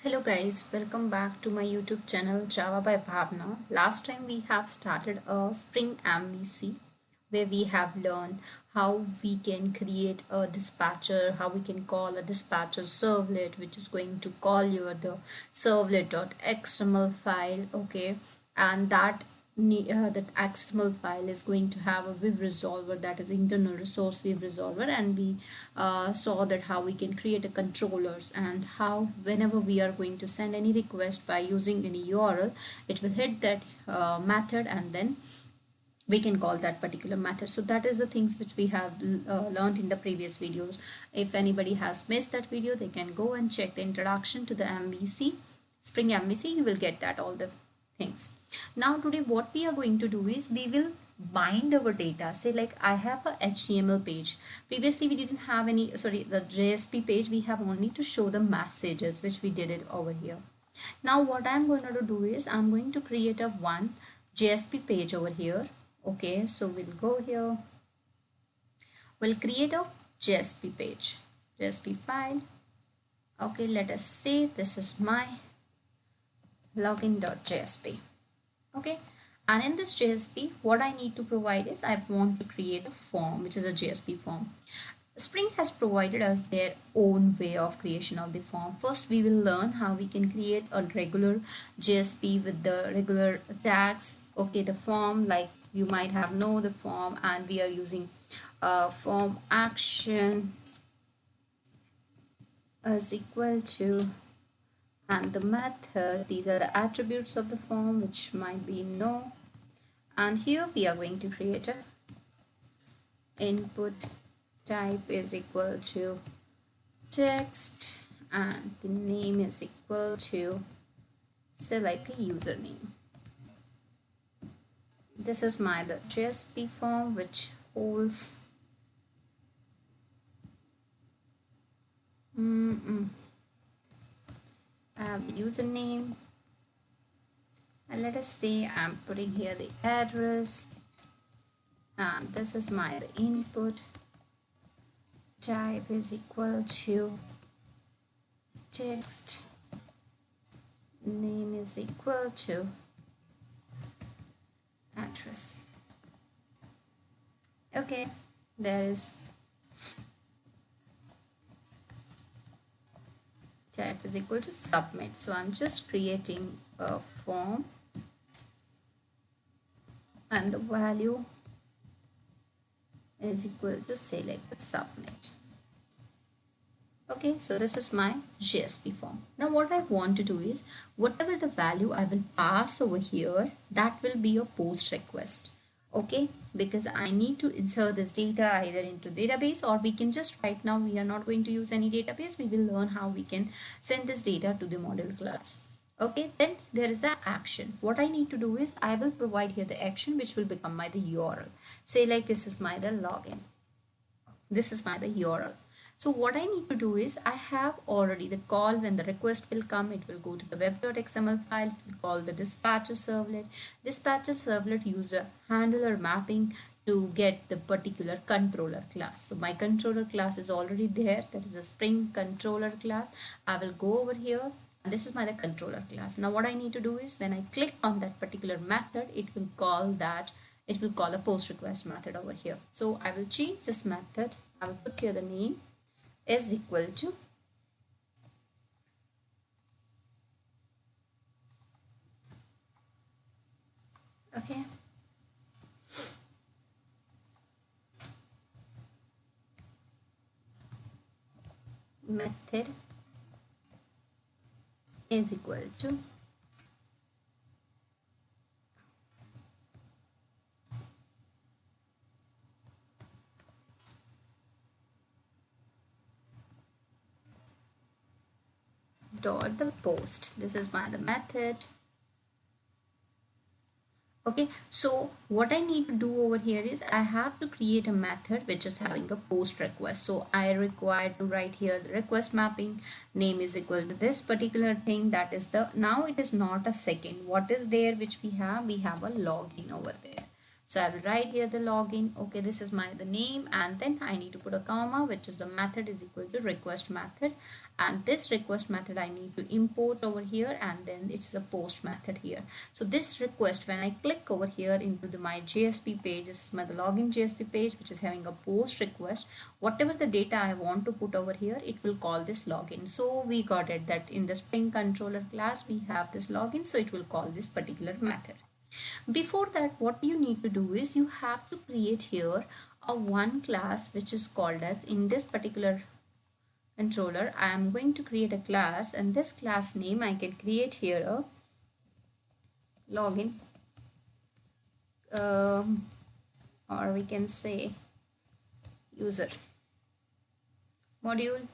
Hello guys, welcome back to my YouTube channel Java by Bhavna. Last time we have started a Spring MVC where we have learned how we can create a dispatcher, how we can call a dispatcher servlet which is going to call you the servlet.xml file, okay, and that XML file is going to have a Viv resolver, that is internal resource Viv resolver, and we saw that how we can create a controllers and how whenever we are going to send any request by using any URL, it will hit that method and then we can call that particular method. So that is the things which we have learned in the previous videos. If anybody has missed that video, they can go and check the introduction to the MVC, Spring MVC. You will get that all the things. Now today what we are going to do is we will bind our data. Say like I have a HTML page. Previously we didn't have any, the JSP page. We have only to show the messages, which we did it over here. Now what I'm going to do is I'm going to create a one JSP page over here. Okay, so we'll go here. We'll create a JSP page, JSP file. Okay, let us say this is my login.jsp. Okay, and in this JSP what I need to provide is I want to create a form, which is a JSP form. Spring has provided us their own way of creation of the form. First we will learn how we can create a regular JSP with the regular tags. Okay, the form, like you might have know the form, and we are using form action is equal to, and the method, these are the attributes of the form which might be no, and here we are going to create a input type is equal to text and the name is equal to select a username. This is the JSP form which holds I have the username, and let us say I'm putting here the address, and this is the input type is equal to text, name is equal to address. Okay, there is type is equal to submit. So I'm just creating a form and the value is equal to select submit. Okay, so this is my JSP form. Now what I want to do is whatever the value I will pass over here, that will be a post request. Okay, because I need to insert this data either into database, or we can just, right now we are not going to use any database. We will learn how we can send this data to the module class. Okay, then there is the action. What I need to do is I will provide here the action which will become the URL. Say like this is the login. This is the URL. So what I need to do is I have already the call. When the request will come, it will go to the web.xml file. It will call the dispatcher servlet. Dispatcher servlet use a handler mapping to get the particular controller class. So my controller class is already there. That is a Spring controller class. I will go over here. And this is the controller class. Now what I need to do is when I click on that particular method, it will call a post request method over here. So I will change this method. I will put here the name is equal to okay, method is equal to dot the post. This is the method. Okay, so what I need to do over here is I have to create a method which is having a post request. So I require to write here the request mapping, name is equal to this particular thing, that is the, now it is not a second. What is there which we have a login over there. So I will write here the login. Okay, this is the name, and then I need to put a comma, which is the method is equal to request method, and this request method I need to import over here, and then it's a post method here. So this request, when I click over here into my JSP page, this is the login JSP page, which is having a post request. Whatever the data I want to put over here, it will call this login. So we got it that in the Spring controller class we have this login, so it will call this particular method. Before that, what you need to do is you have to create here a one class which is called as, in this particular controller I am going to create a class, and this class name I can create here a login or we can say user module.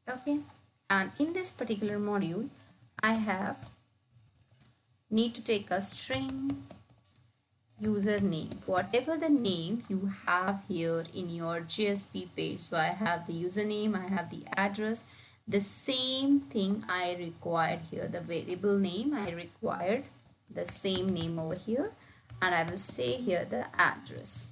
Okay, and in this particular module I have need to take a string username, whatever the name you have here in your JSP page. So I have the username, I have the address, the same thing I required here, the variable name I required the same name over here, and I will say here the address.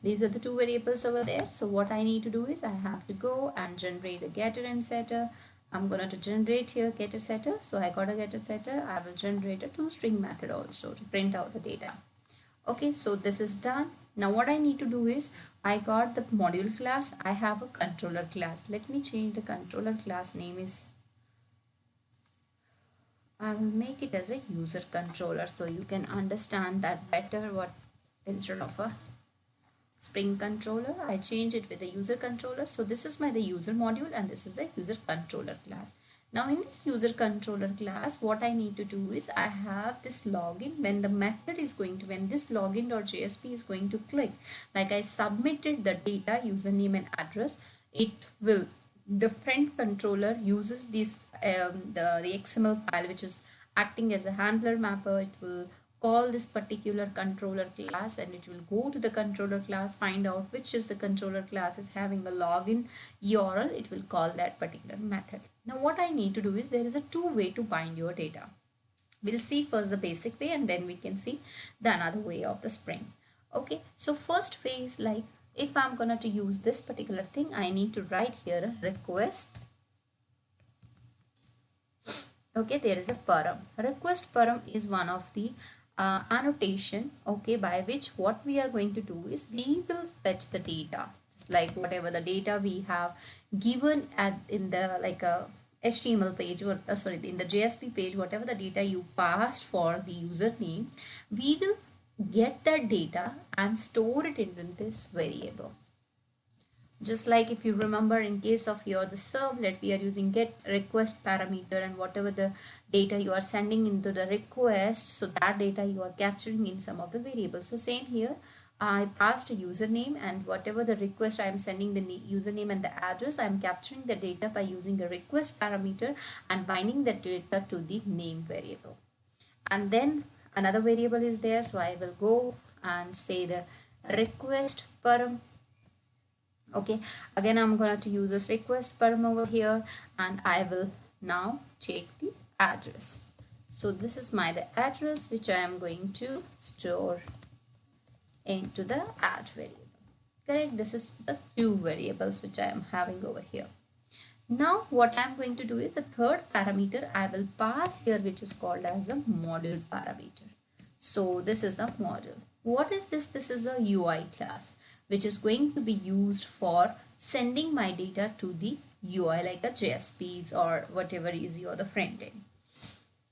These are the two variables over there. So what I need to do is I have to go and generate a getter and setter. I'm going to generate here getter setter. So I got a getter setter. I will generate a toString method also to print out the data. Okay, so this is done. Now what I need to do is I got the module class. I have a controller class. Let me change the controller class name is, I will make it as a user controller so you can understand that better. What instead of a Spring controller, I change it with the user controller. So this is the user module, and this is the user controller class. Now in this user controller class, what I need to do is I have this login. When the method is going to, when this login.jsp is going to click, like I submitted the data, username and address, it will, the front controller uses this the XML file which is acting as a handler mapper. It will call this particular controller class, and it will go to the controller class, find out which is the controller class is having a login URL. It will call that particular method. Now what I need to do is there is a two way to bind your data. We'll see first the basic way, and then we can see the another way of the Spring. Okay, so first way is like, if I'm gonna to use this particular thing, I need to write here a request. Okay, there is a param. Request param is one of the annotation, okay, by which what we are going to do is we will fetch the data, just like whatever the data we have given at in the like a HTML page, or sorry, in the JSP page, whatever the data you passed for the username, we will get that data and store it into this variable. Just like if you remember, in case of your the servlet, we are using get request parameter, and whatever the data you are sending into the request, so that data you are capturing in some of the variables. So same here, I passed a username, and whatever the request I am sending the username and the address, I am capturing the data by using a request parameter and binding the data to the name variable. And then another variable is there, so I will go and say the request param. Okay, again I'm going to use this request param over here, and I will now take the address. So this is the address which I am going to store into the add variable. Correct? This is the two variables which I am having over here. Now what I am going to do is the third parameter I will pass here, which is called as the module parameter. So this is the module. What is this? This is a UI class which is going to be used for sending my data to the UI, like a JSPs or whatever is your the front end.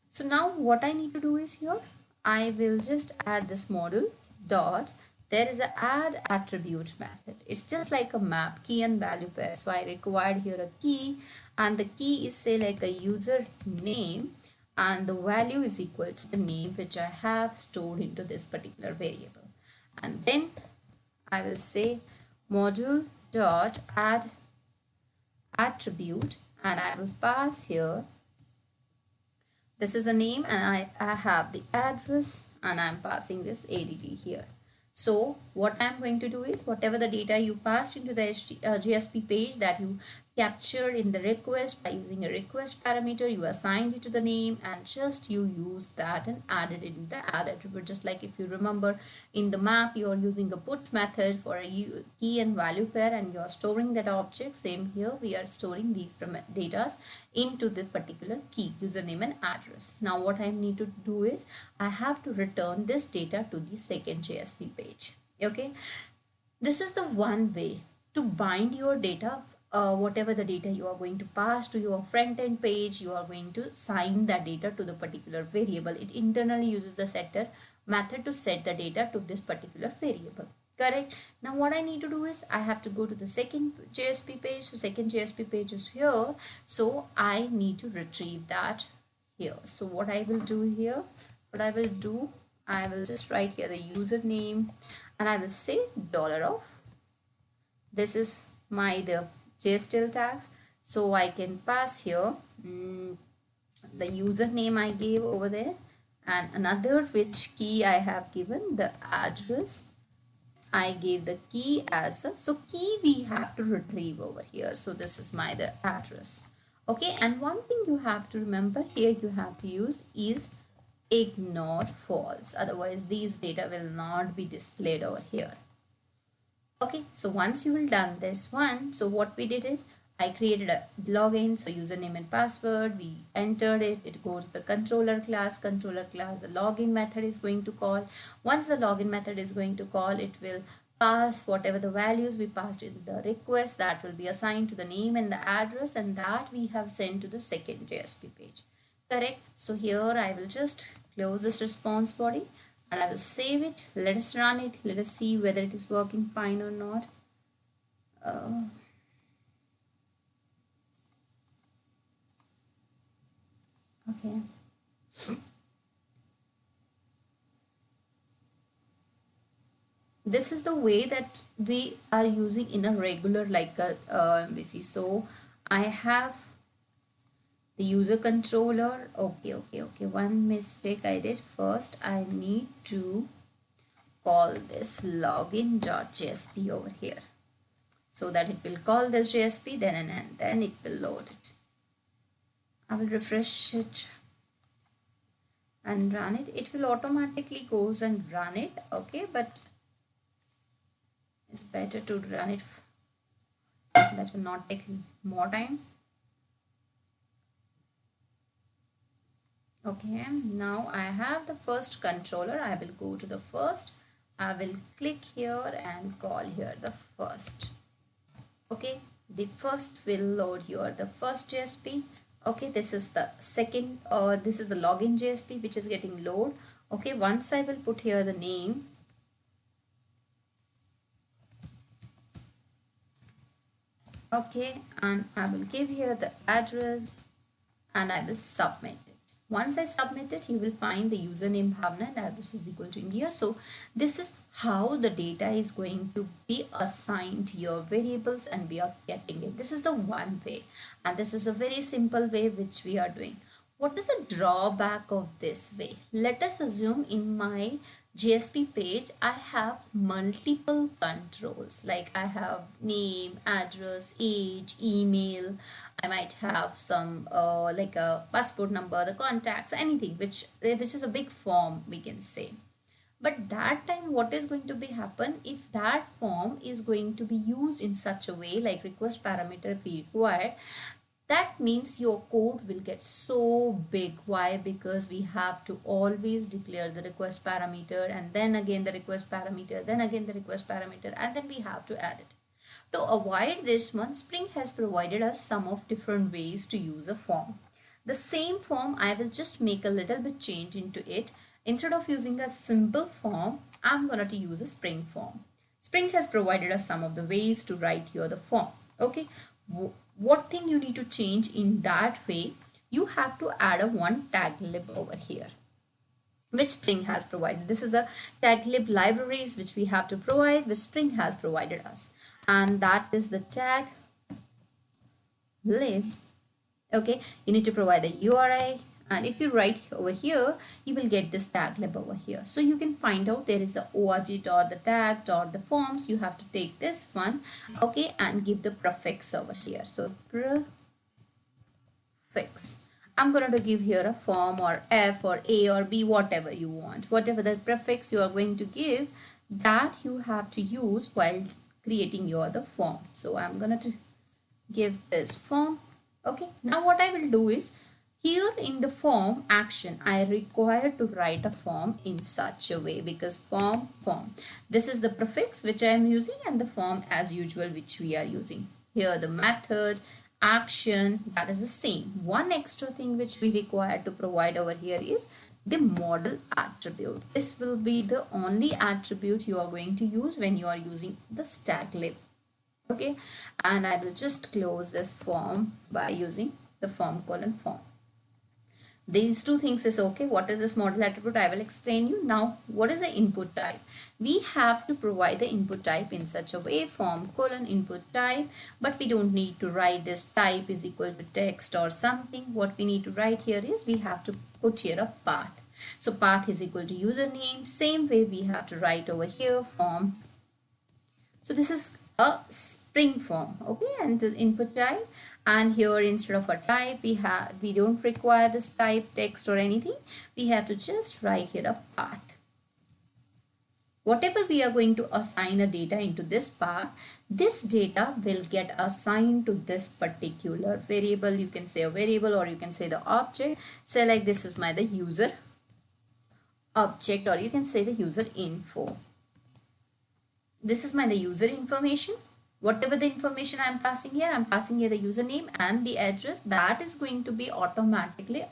So now what I need to do is here, I will just add this module dot, there is a add attribute method. It's just like a map, key and value pair. So I required here a key, and the key is say like a user name, and the value is equal to the name which I have stored into this particular variable. And then I will say module dot add attribute, and I will pass here, this is a name, and I have the address, and I'm passing this ADD here. So what I'm going to do is whatever the data you passed into the JSP page, that you captured in the request by using a request parameter. You assigned it to the name and just you use that and added it in the add attribute. Just like if you remember in the map, you are using a put method for a key and value pair and you are storing that object. Same here, we are storing these data into the particular key, username and address. Now what I need to do is I have to return this data to the second JSP page. Okay, this is the one way to bind your data. Whatever the data you are going to pass to your front end page, you are going to assign that data to the particular variable. It internally uses the setter method to set the data to this particular variable. Correct. Now what I need to do is I have to go to the second JSP page. So second JSP page is here. So I need to retrieve that here. So what I will do here, I will just write here the username and I will say $of. This is the JSTL tags. So I can pass here the username I gave over there and another which key I have given, the address. I gave the key as a, so key we have to retrieve over here. So this is the address. Okay, and one thing you have to remember here, you have to use is ignore false, otherwise these data will not be displayed over here. Okay, so once you will done this one, so what we did is I created a login, so username and password, we entered it, it goes to the controller class, the login method is going to call. Once the login method is going to call, it will pass whatever the values we passed in the request, that will be assigned to the name and the address, and that we have sent to the second JSP page. Correct. So here I will just close this response body and I will save it. Let us run it. Let us see whether it is working fine or not. Okay. This is the way that we are using in a regular like a MVC. So I have the user controller. Okay. One mistake I did. First, I need to call this login.jsp over here so that it will call this JSP then and then it will load it. I will refresh it and run it. It will automatically goes and run it. Okay, but it's better to run it. That will not take more time. Okay, now I have the first controller. I will go to the first. I will click here and call here the first. Okay, the first will load here the first JSP. Okay, this is the second, this is the login JSP which is getting load. Okay, once I will put here the name. Okay, and I will give here the address and I will submit it. Once I submit it, you will find the username Bhavna and address is equal to India. So this is how the data is going to be assigned to your variables and we are getting it. This is the one way and this is a very simple way which we are doing. What is the drawback of this way? Let us assume in my JSP page, I have multiple controls, like I have name, address, age, email. I might have some like a passport number, the contacts, anything which is a big form we can say. But that time what is going to be happen if that form is going to be used in such a way like request parameter we require, that means your code will get so big. Why? Because we have to always declare the request parameter and then again the request parameter, then again the request parameter, and then we have to add it. To avoid this one, Spring has provided us some of different ways to use a form. The same form, I will just make a little bit change into it. Instead of using a simple form, I'm going to use a Spring form. Spring has provided us some of the ways to write here the form. Okay, what thing you need to change in that way? You have to add a one tag lib over here, which Spring has provided. This is the tag lib libraries which we have to provide, which Spring has provided us, and that is the tag lib. Okay, you need to provide the URI And if you write over here, you will get this tag over here. So you can find out there is the org dot the tag dot the forms. You have to take this one, okay, and give the prefix over here. So prefix. I'm going to give here a form or F or A or B, whatever you want. Whatever the prefix you are going to give, that you have to use while creating your the form. So I'm going to give this form. Okay, now what I will do is, here in the form action, I require to write a form in such a way, because form. This is the prefix which I am using, and the form as usual which we are using. Here the method, action, that is the same. One extra thing which we require to provide over here is the model attribute. This will be the only attribute you are going to use when you are using the stack lib. Okay, and I will just close this form by using the form : form. These two things is okay. What is this model attribute? I will explain you. Now, what is the input type? We have to provide the input type in such a way, form : input type, but we don't need to write this type is equal to text or something. What we need to write here is we have to put here a path. So path is equal to username. Same way we have to write over here form. So this is a Spring form, okay, and the input type, and here instead of a type we don't require this type text or anything. We have to just write here a path. Whatever we are going to assign a data into this path, this data will get assigned to this particular variable. You can say a variable or you can say the object. Say like this is the user object, or you can say the user info. This is the user information. Whatever the information I am passing here the username and the address, that is going to be automatically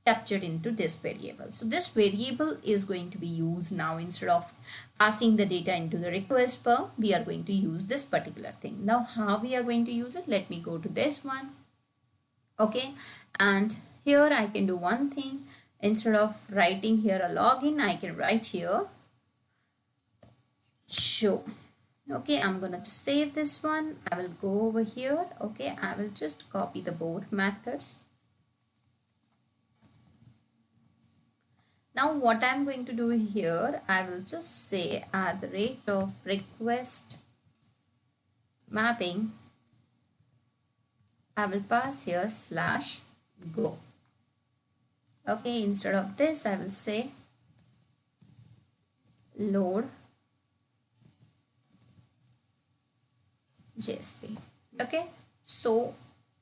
captured into this variable. So this variable is going to be used now. Instead of passing the data into the request form, we are going to use this particular thing. Now how we are going to use it? Let me go to this one. Okay, and here I can do one thing. Instead of writing here a login, I can write here show. Okay, I'm gonna save this one. I will go over here. Okay, I will just copy the both methods. Now what I'm going to do here, I will just say at the rate of request mapping, I will pass here /go. Okay, instead of this I will say load Jsp. Okay, so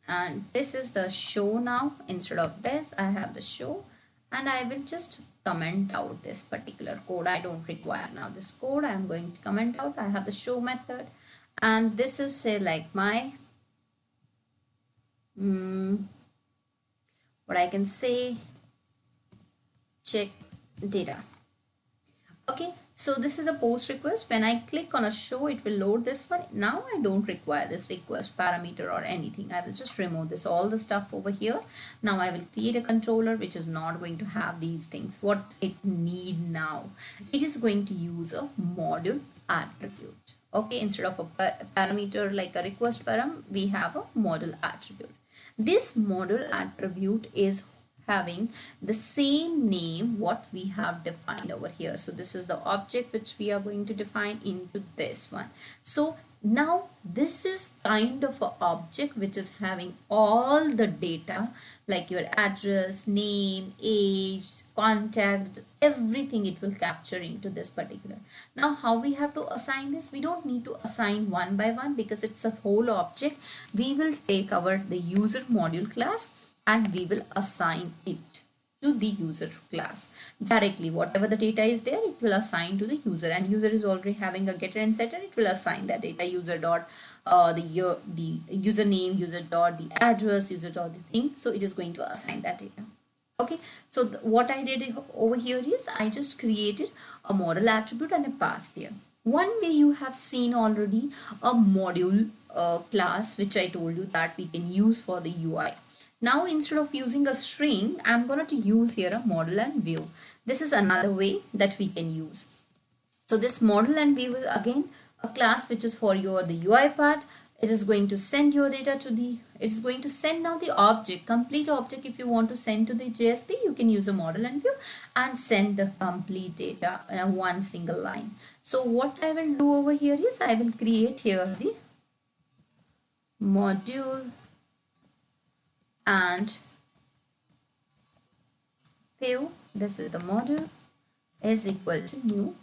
and this is the show. Now instead of this I have the show, and I will just comment out this particular code. I don't require now this code. I am going to comment out. I have the show method, and this is say like my what I can say, check data. Okay, so this is a post request. When I click on a show, it will load this one. Now I don't require this request parameter or anything. I will just remove this all the stuff over here. Now I will create a controller which is not going to have these things. What it need now, it is going to use a module attribute. Okay, instead of a parameter like a request param, we have a model attribute. This model attribute is having the same name what we have defined over here. So this is the object which we are going to define into this one. So now this is kind of an object which is having all the data like your address, name, age, contact, everything it will capture into this particular. Now how we have to assign this? We don't need to assign one by one because it's a whole object. We will take the user module class and we will assign it to the user class directly. Whatever the data is there, it will assign to the user, and user is already having a getter and setter. It will assign that data user dot the username, user dot the address, user dot the thing. So it is going to assign that data. Okay, so what I did over here is I just created a model attribute and a pass there. One way you have seen already a module class which I told you that we can use for the UI. Now instead of using a string, I'm going to use here a model and view. This is another way that we can use. So this model and view is again a class which is for the UI part. it is going to send your data to the, it is going to send now the object, complete object. If you want to send to the JSP, you can use a model and view and send the complete data in a one single line. So what I will do over here is I will create here the module and view. This is the module is equal to new.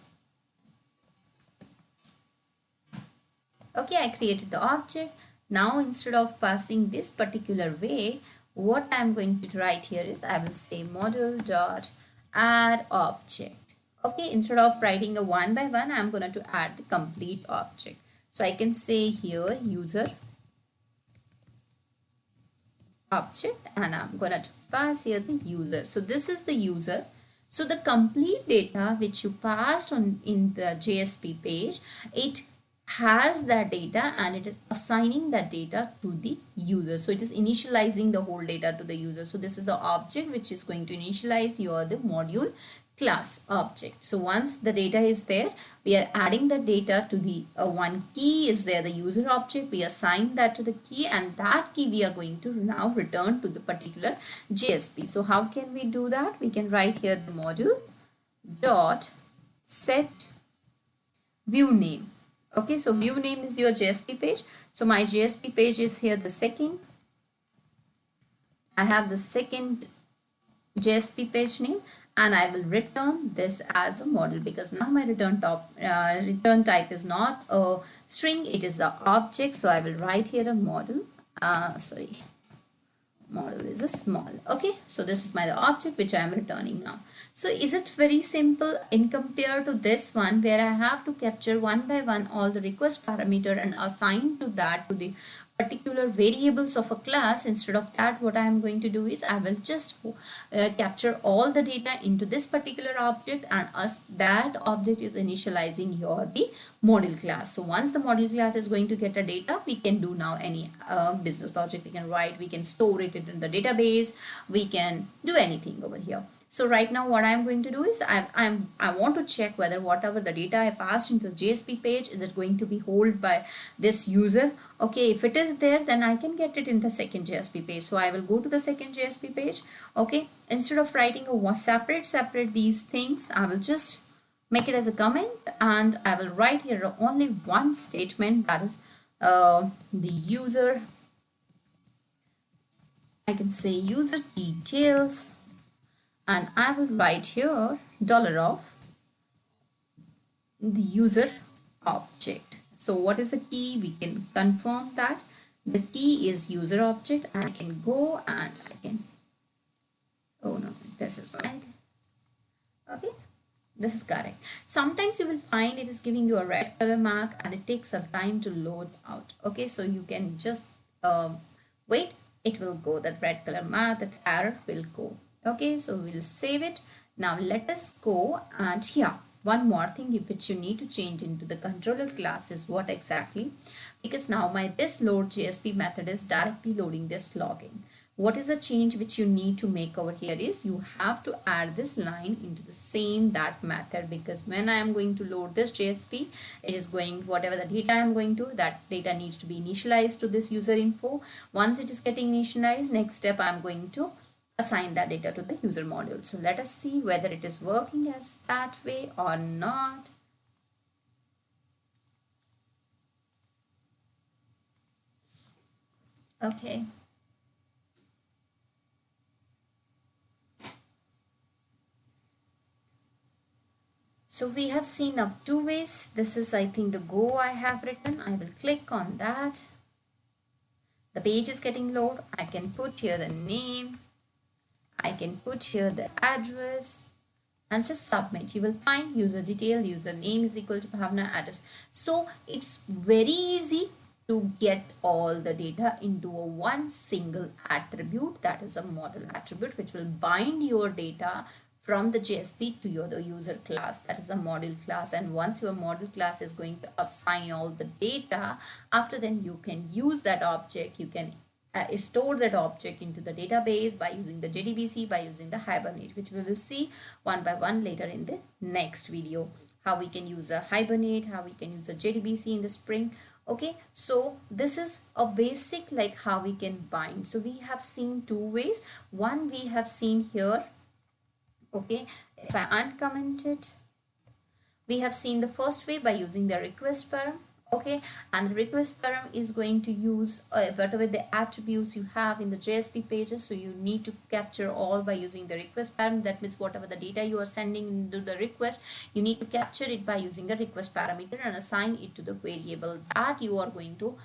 Okay, I created the object. Now instead of passing this particular way, what I'm going to write here is I will say module dot add object. Okay, instead of writing a one by one, I'm going to add the complete object. So I can say here user object, and I'm going to pass here the user. So this is the user. So the complete data which you passed on in the JSP page, it has that data and it is assigning that data to the user. So it is initializing the whole data to the user. So this is the object which is going to initialize your the module class object. So once the data is there, we are adding the data to the one key is there, the user object. We assign that to the key, and that key we are going to now return to the particular JSP. So how can we do that? We can write here the module dot set view name. Okay, so view name is your JSP page. So my JSP page is here the second. I have the second JSP page name, and I will return this as a model, because now my return type is not a string, it is an object. So I will write here a model. Model is a small. Okay, so this is my object which I am returning now. So is it very simple in compare to this one, where I have to capture one by one all the request parameter and assign to that to the particular variables of a class. Instead of that, what I am going to do is I will just capture all the data into this particular object, and as that object is initializing your the model class. So once the model class is going to get a data, we can do now any business logic we can write. We can store it in the database, we can do anything over here. So right now what I'm going to do is I want to check whether whatever the data I passed into the JSP page, is it going to be held by this user. Okay, if it is there, then I can get it in the second JSP page. So I will go to the second JSP page. Okay, instead of writing a separate these things, I will just make it as a comment, and I will write here only one statement, that is the user. I can say user details, and I will write here $of the user object. So what is the key? We can confirm that the key is user object. I can go and I can, oh no, this is right. Okay, this is correct. Sometimes you will find it is giving you a red color mark and it takes some time to load out. Okay, so you can just wait, it will go, that red color mark, that error will go. Okay, so we'll save it. Now let us go, and here one more thing which you need to change into the controller class is what exactly, because now my this load JSP method is directly loading this login. What is the change which you need to make over here is you have to add this line into the same that method, because when I am going to load this JSP, it is going, whatever the data I am going to, that data needs to be initialized to this user info. Once it is getting initialized, next step I am going to assign that data to the user module. So let us see whether it is working as that way or not. Okay. So we have seen of two ways. This is, I think, the Go I have written. I will click on that. The page is getting loaded. I can put here the name. I can put here the address and just submit. You will find user detail, username is equal to Bhavna address. So it's very easy to get all the data into a one single attribute, that is a model attribute, which will bind your data from the JSP to your the user class, that is a model class. And once your model class is going to assign all the data, after then you can use that object, you can store that object into the database by using the JDBC, by using the Hibernate, which we will see one by one later in the next video. How we can use a Hibernate, how we can use a JDBC in the Spring. Okay, so this is a basic like how we can bind. So we have seen two ways. One we have seen here. Okay, if I uncomment it, we have seen the first way by using the request param. Okay, and the request param is going to use whatever the attributes you have in the JSP pages. So you need to capture all by using the request param. That means whatever the data you are sending into the request, you need to capture it by using a request parameter and assign it to the variable that you are going to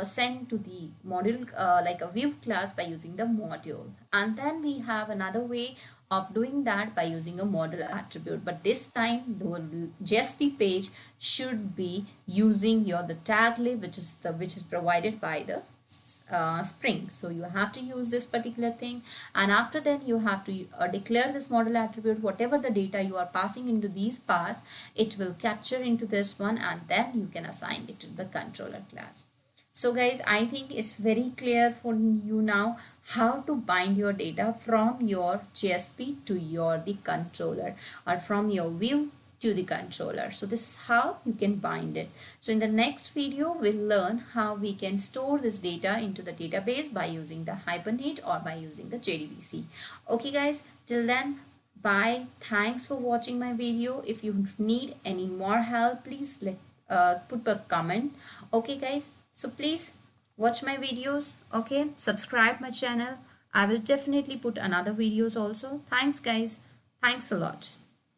send to the module like a Vue class by using the module. And then we have another way of doing that by using a model attribute, but this time the JSP page should be using your the tag lib, which is provided by the Spring. So you have to use this particular thing, and after that you have to declare this model attribute. Whatever the data you are passing into these paths, it will capture into this one, and then you can assign it to the controller class. So guys, I think it's very clear for you now how to bind your data from your JSP to the controller, or from your Vue to the controller. So this is how you can bind it. So in the next video, we'll learn how we can store this data into the database by using the Hibernate or by using the JDBC. Okay guys, till then, bye. Thanks for watching my video. If you need any more help, please put a comment. Okay guys, so please watch my videos. Okay, subscribe my channel. I will definitely put another videos also. Thanks guys. Thanks a lot.